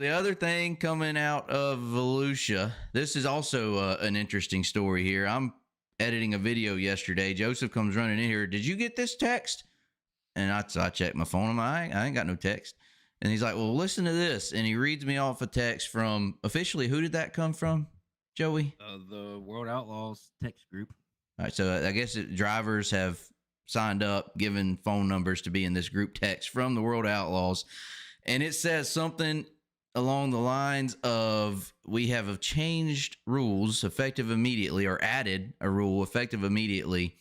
The other thing coming out of Volusia, this is also an interesting story here. I'm editing a video yesterday. Joseph comes running in here. Did you get this text? And I checked my phone. I ain't got no text. And he's like, well, listen to this. And he reads me off a text from officially, who did that come from, Joey? The World Outlaws text group. All right. So I guess drivers have signed up, given phone numbers to be in this group text from the World Outlaws. And it says something along the lines of, we have changed rules effective immediately, or added a rule effective immediately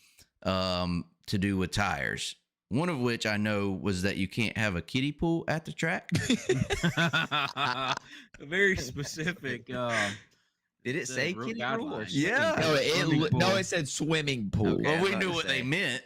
to do with tires. One of which I know was that you can't have a kiddie pool at the track. Very specific. Did it say kiddie pool? Or yeah. No, it said swimming pool. Okay, well, we knew what they meant.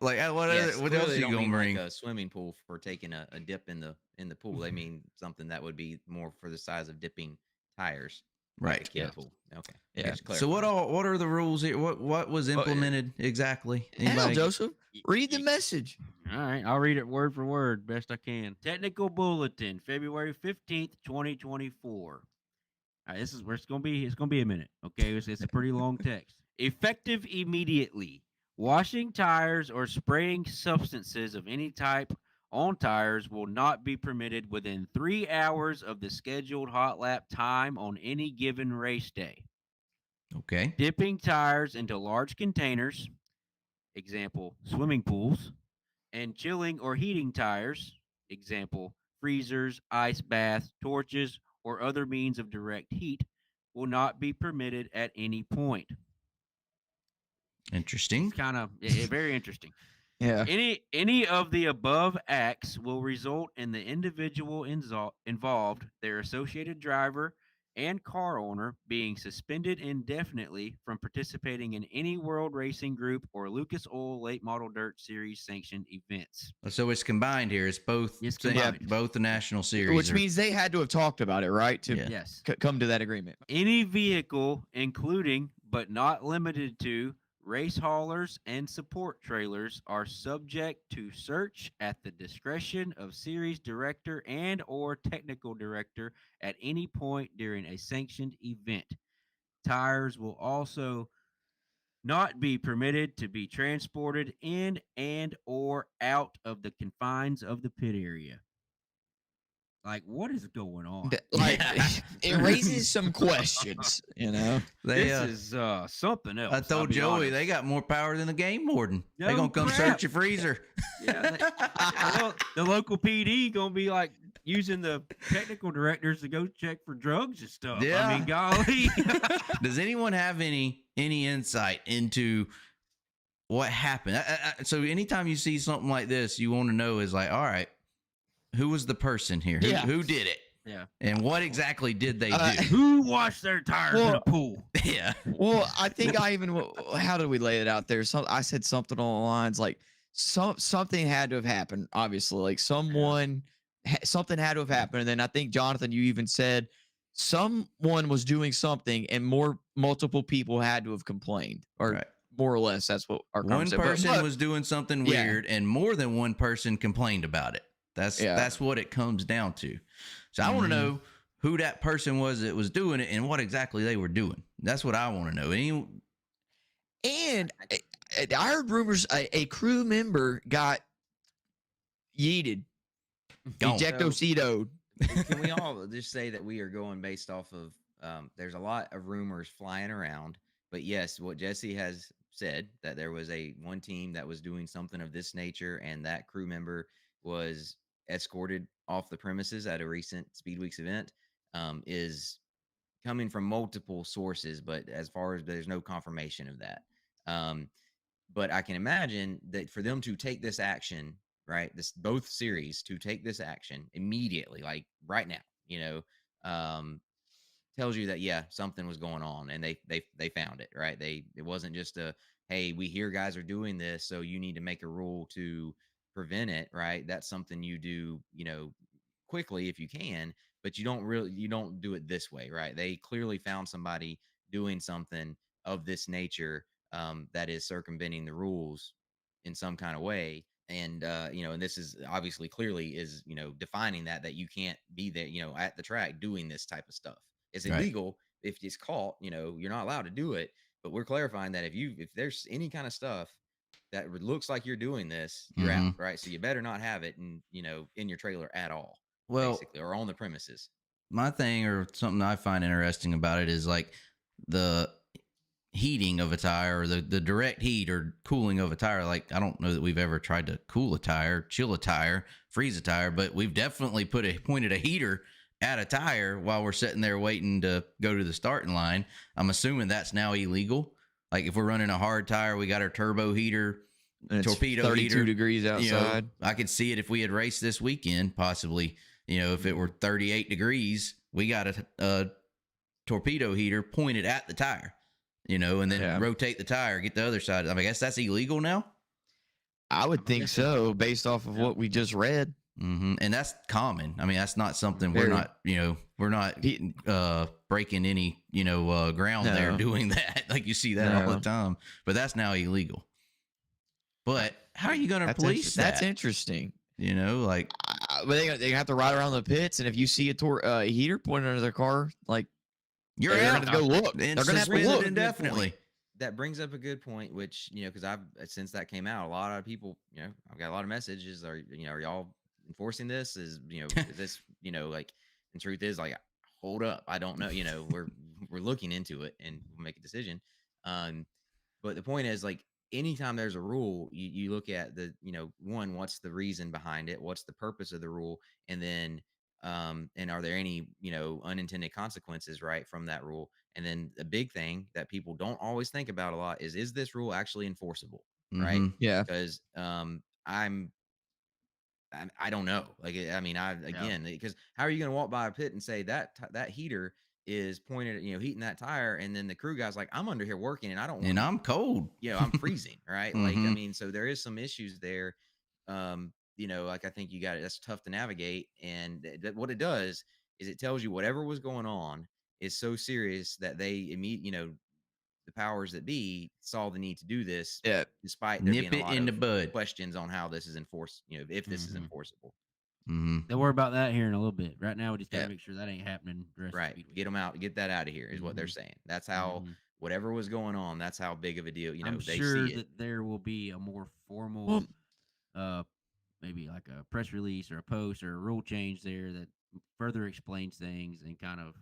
Like, what else are you gonna bring? Like a swimming pool for taking a dip in the pool. They mean something that would be more for the size of dipping tires. Right. Like a kid pool. Okay. Yeah. So what are the rules here? What was implemented exactly? Hell, Joseph, read the message. All right, I'll read it word for word, best I can. Technical bulletin, February 15th, 2024. All right, this is where it's gonna be. It's gonna be a minute. Okay, it's a pretty long text. Effective immediately. Washing tires or spraying substances of any type on tires will not be permitted within 3 hours of the scheduled hot lap time on any given race day. Okay. Dipping tires into large containers, example, swimming pools, and chilling or heating tires, example, freezers, ice baths, torches, or other means of direct heat, will not be permitted at any point. Interesting. Kind of very interesting. Yeah. Any of the above acts will result in the individual involved, their associated driver, and car owner being suspended indefinitely from participating in any World Racing Group or Lucas Oil Late Model Dirt Series sanctioned events. So it's combined here. It's both. It's combined. Both the national series, Which means they had to have talked about it, right? To Yes. come to that agreement. Any vehicle, including but not limited to race haulers and support trailers, are subject to search at the discretion of series director and or technical director at any point during a sanctioned event. Tires will also not be permitted to be transported in and or out of the confines of the pit area. Like, what is going on? Like, it raises some questions, you know. This is something else. I told Joey they got more power than the game warden. No They're gonna come crap. search your freezer. Yeah, the local PD gonna be like using the technical directors to go check for drugs and stuff. Yeah. I mean, golly. Does anyone have any insight into what happened? So anytime you see something like this, you want to know is like, all right, who was the person here? Who did it? Yeah. And what exactly did they do? Who washed their tires in a pool? Yeah. Well, I think how did we lay it out there? I said something along the lines like something had to have happened. Obviously, like something had to have happened. And then I think, Jonathan, you even said someone was doing something and multiple people had to have complained, or right. More or less. That's what our one person was doing something weird, and more than one person complained about it. That's what it comes down to. So I want to know who that person was that was doing it and what exactly they were doing. That's what I want to know. And I heard rumors a crew member got yeeted, ejectocitoed. Can we all just say that we are going based off of? There's a lot of rumors flying around, but yes, what Jesse has said, that there was one team that was doing something of this nature, and that crew member was escorted off the premises at a recent Speedweeks event, is coming from multiple sources, but as far as there's no confirmation of that. But I can imagine that for them to take this action, right, both series to take this action immediately, like right now, tells you that something was going on, and they found it, right? It wasn't just hey, we hear guys are doing this, so you need to make a rule to prevent it, right? That's something you do, quickly if you can, but you don't do it this way, right? They clearly found somebody doing something of this nature that is circumventing the rules in some kind of way, And and this is obviously clearly is defining that you can't be there at the track doing this type of stuff. It's Right. illegal if it's caught. You're not allowed to do it. But we're clarifying that if there's any kind of stuff that looks like you're doing this, you're out, Mhm. right? So you better not have it in your trailer at all, Well, basically, or on the premises. my thing or something I find interesting about it is like the heating of a tire or the direct heat or cooling of a tire. Like, I don't know that we've ever tried to cool a tire, chill a tire, freeze a tire, but we've definitely pointed a heater at a tire while we're sitting there waiting to go to the starting line. I'm assuming that's now illegal. Like, if we're running a hard tire, we got our turbo heater, And it's torpedo 32 heater. degrees outside. I could see it if we had raced this weekend, possibly. If it were 38 degrees, we got a torpedo heater pointed at the tire, and then rotate the tire, get the other side. I guess that's illegal now. I would think so, based off of what we just read. Mm-hmm. And that's common. I mean, that's not something Very. we're not breaking any, ground there doing that. Like, you see that all the time, but that's now illegal. But how are you going to police that? That's interesting. Like, but they have to ride around the pits, and if you see a heater pointed under their car, like, you're they're out. going to go look. They're going to have to look indefinitely. That brings up a good point, which because since that came out, a lot of people, I've got a lot of messages. Are y'all enforcing this? Is this like, the truth is, like, hold up, I don't know. We're looking into it and we'll make a decision. But the point is, like, anytime there's a rule, you look at the one, what's the reason behind it, what's the purpose of the rule, and then and are there any unintended consequences, right, from that rule? And then the big thing that people don't always think about a lot is this rule actually enforceable, right? Mhm. Yeah. Because I don't know. Like, I mean, because how are you going to walk by a pit and say that heater is pointed at, heating that tire, and then the crew guy's like, I'm under here working and I don't want And I'm cold. I'm freezing, right? Like, I Mhm. mean, so there is some issues there. Like, I think that's tough to navigate. And what it does is it tells you whatever was going on is so serious that they the powers that be saw the need to do this, Yeah. despite there Nip being a it lot in the of bud. questions on how this is enforced, if this is Mhm. enforceable. Mm-hmm. They'll worry about that here in a little bit. Right now, we just got to Yeah. make sure that ain't happening. The rest of Right. Speedway. Get them out, get that out of here is what they're Mhm. saying. That's how Mhm. whatever was going on, that's how big of a deal, I'm they sure see it. that there will be a more formal, Well, maybe like a press release or a post or a rule change there that further explains things and kind of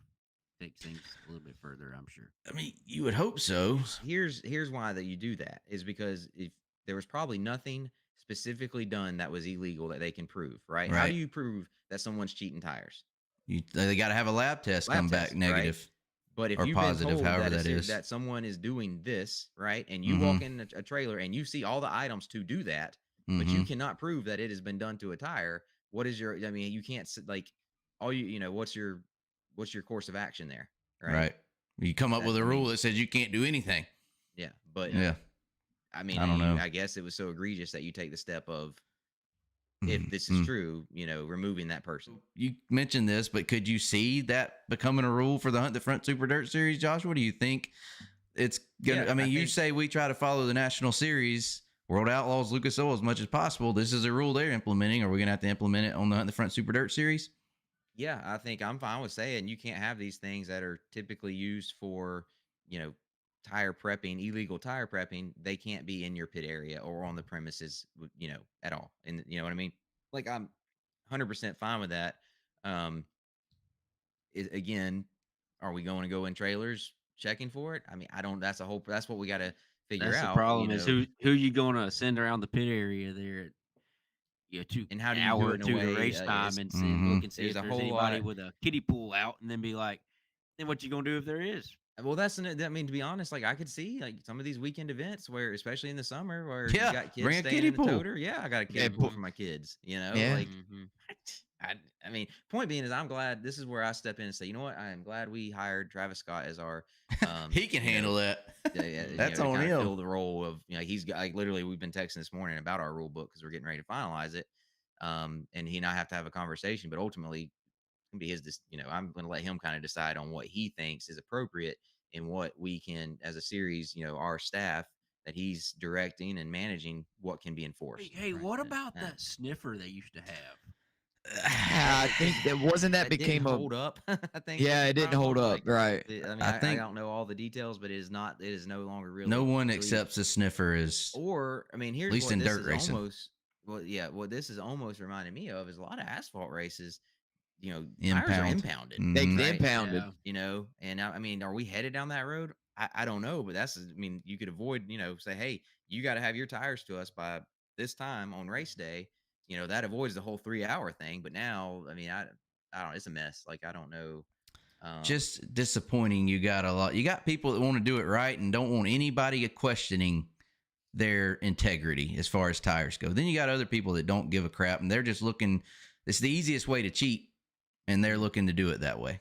takes things a little bit further. I'm sure. I mean, you would hope so. Here's why that you do that is because if there was probably nothing specifically done that was illegal that they can prove, right? How do Right. you prove that someone's cheating tires? They got to have a lab test come back Test, right? negative. But if Or you've positive, been told however that, that is. that someone is doing this, right, and you Mhm. walk in a trailer and you see all the items to do that, but you Mhm. cannot prove that it has been done to a tire, what is your? I mean, you can't like all what's your course of action there, right? Right. You come up That- with a I rule mean, that says you can't do anything. Yeah, but Yeah. I mean, I don't know. I guess it was so egregious that you take the step of, if Mhm. this is true, removing that person. You mentioned this, but could you see that becoming a rule for the Hunt the Front Super Dirt Series, Josh? What do you think? It's gonna. Yeah, I mean, I you think- say we try to follow the National Series, World Outlaws, Lucas Oil as much as possible. This is a rule they're implementing. Are we gonna have to implement it on the Hunt the Front Super Dirt Series? Yeah, I think I'm fine with saying you can't have these things that are typically used for, tire prepping, illegal tire prepping. They can't be in your pit area or on the premises, at all. And you know what I mean? Like, I'm 100% fine with that. Again, are we going to go in trailers checking for it? I mean, I don't. That's what we got to figure That's out. the problem is who you gonna send around the pit area there at And how do an you do hour it or in a two way, to race time is- and Mhm. look and see There's if a there's whole anybody lot- with a kiddie pool out, and then be like, then what you gonna do if there is? Well, I mean, to be honest, like, I could see like some of these weekend events where, especially in the summer, where Yeah, you got kids bring a staying kiddie in the pool. toter. Yeah, I got a kiddie Yeah, pool put- for my kids. Yeah. Like, Mhm. I mean, point being is, I'm glad this is where I step in and say, you know what, I am glad we hired Travis Scott as our. He can handle that. That's to on kinda him. fill the role of, he's got, like, literally, we've been texting this morning about our rule book because we're getting ready to finalize it. And he and I have to have a conversation, but ultimately, it's gonna be his. I'm going to let him kind of decide on what he thinks is appropriate and what we can, as a series, our staff that he's directing and managing what can be enforced. Hey, Right. what about Yeah. that sniffer they used to have? I think that wasn't that became didn't a hold up. I think yeah, was the it didn't hold problem. up, right? I mean, I I think don't know all the details, but it is not. It is no longer really. no one really- accepts a sniffer as Or I mean, here's least what in this dirt is racing. almost. Well, yeah, what this is almost reminding me of is a lot of asphalt races. Tires are impound. impounded. They Mhm. get Right. impounded. Yeah. And I mean, are we headed down that road? I don't know, but I mean, you could avoid, say, hey, you got to have your tires to us by this time on race day. That avoids the whole 3-hour thing. But now, I mean, I don't. It's a mess. Like I don't know. Just disappointing. You got people that want to do it right and don't want anybody questioning their integrity as far as tires go. Then you got other people that don't give a crap and they're just looking. It's the easiest way to cheat, and they're looking to do it that way.